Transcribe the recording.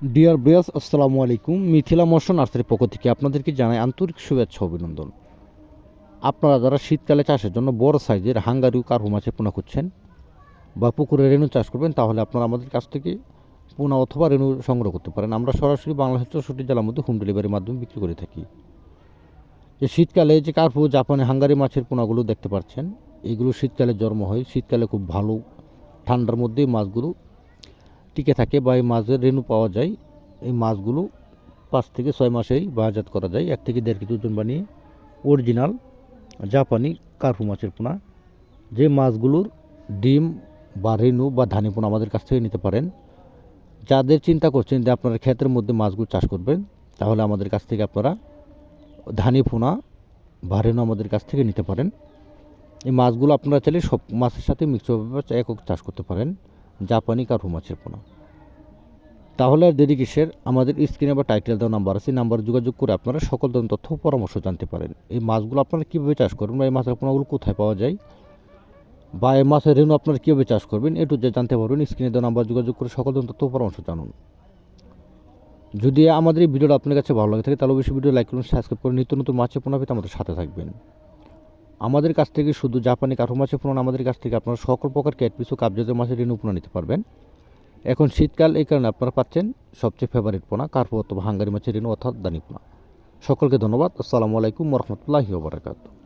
Deer ব্রিয়াস, আসসালামু আলাইকুম। মিথিলা মৎস্য নার্সারির পক্ষ থেকে আপনাদেরকে জানাই আন্তরিক শুভেচ্ছা অভিনন্দন। আপনারা যারা শীতকালে চাষের জন্য বড় সাইজের হাঙ্গারিও কার্পু মাছের পোনা খুঁজছেন বা পুকুরে রেণু চাষ করবেন, তাহলে আপনারা আমাদের কাছ থেকে পোনা অথবা রেণু সংগ্রহ করতে পারেন। আমরা সরাসরি বাংলাদেশের 64 জেলার মধ্যে হোম ডেলিভারির মাধ্যমে বিক্রি করে থাকি। যে শীতকালে যে কার্পু, জাপানি, হাঙ্গারি মাছের পোনাগুলো দেখতে পাচ্ছেন, এইগুলো শীতকালে জন্ম হয়। শীতকালে খুব ভালো ঠান্ডার মধ্যে মাছগুলো টিকে থাকে বা এই মাছের রেণু পাওয়া যায়। এই মাছগুলো 5 থেকে 6 মাসেই বাজারজাত করা যায়। 1 থেকে 1.5 কেজি ওজন বানিয়ে অরিজিনাল জাপানি কার্পু মাছের পোনা। যে মাছগুলোর ডিম বা রেণু বা ধানি পোনা আমাদের কাছ থেকে নিতে পারেন। যাদের চিন্তা করছেন যে আপনারা ক্ষেতের মধ্যে মাছগুলো চাষ করবেন, তাহলে আমাদের কাছ থেকে আপনারা ধানি পোনা বা রেণু আমাদের কাছ থেকে নিতে পারেন। এই মাছগুলো আপনারা চাইলে সব মাছের সাথে মিক্সভাবে একক চাষ করতে পারেন, জাপানি কার্পু মাছের পোনা। তাহলে আর দেরি কিসের, আমাদের স্ক্রিনে বা টাইটেল দেওয়া নাম্বার আছে, নাম্বারে যোগাযোগ করে আপনারা সকল ধরনের তথ্য পরামর্শ জানতে পারেন। এই মাছগুলো আপনারা কীভাবে চাষ করবেন বা এই মাছের পোনাগুলো কোথায় পাওয়া যায় বা এই মাছের রেণু আপনারা কীভাবে চাষ করবেন, একটু যে জানতে পারবেন। স্ক্রিনে দেওয়া নাম্বার যোগাযোগ করে সকল ধরনের তথ্য পরামর্শ জানুন। যদি আমাদের এই ভিডিওটা আপনার কাছে ভালো লাগে থাকে, তাহলে অবশ্যই ভিডিও লাইক করুন, সাবস্ক্রাইব করে নিত্য নতুন মাছের পোনা পেতে আমাদের সাথে থাকবেন। আমাদের কাছ থেকে শুধু জাপানি কার্পু মাছের পোনা, আমাদের কাছ থেকে আপনারা সকল প্রকার ক্যাটফিস ও কাপজাতীয় মাছের রেণু পোনা নিতে পারবেন। এখন শীতকাল, এই কারণে আপনারা পাচ্ছেন সবচেয়ে ফেভারিট পোনা কার্পু অথবা হাঙ্গারি মাছের রেণু অর্থাৎ দানি পোনা। সকলকে ধন্যবাদ। আসসালামু আলাইকুম ওয়া রাহমাতুল্লাহি ওয়া বারাকাতুহু।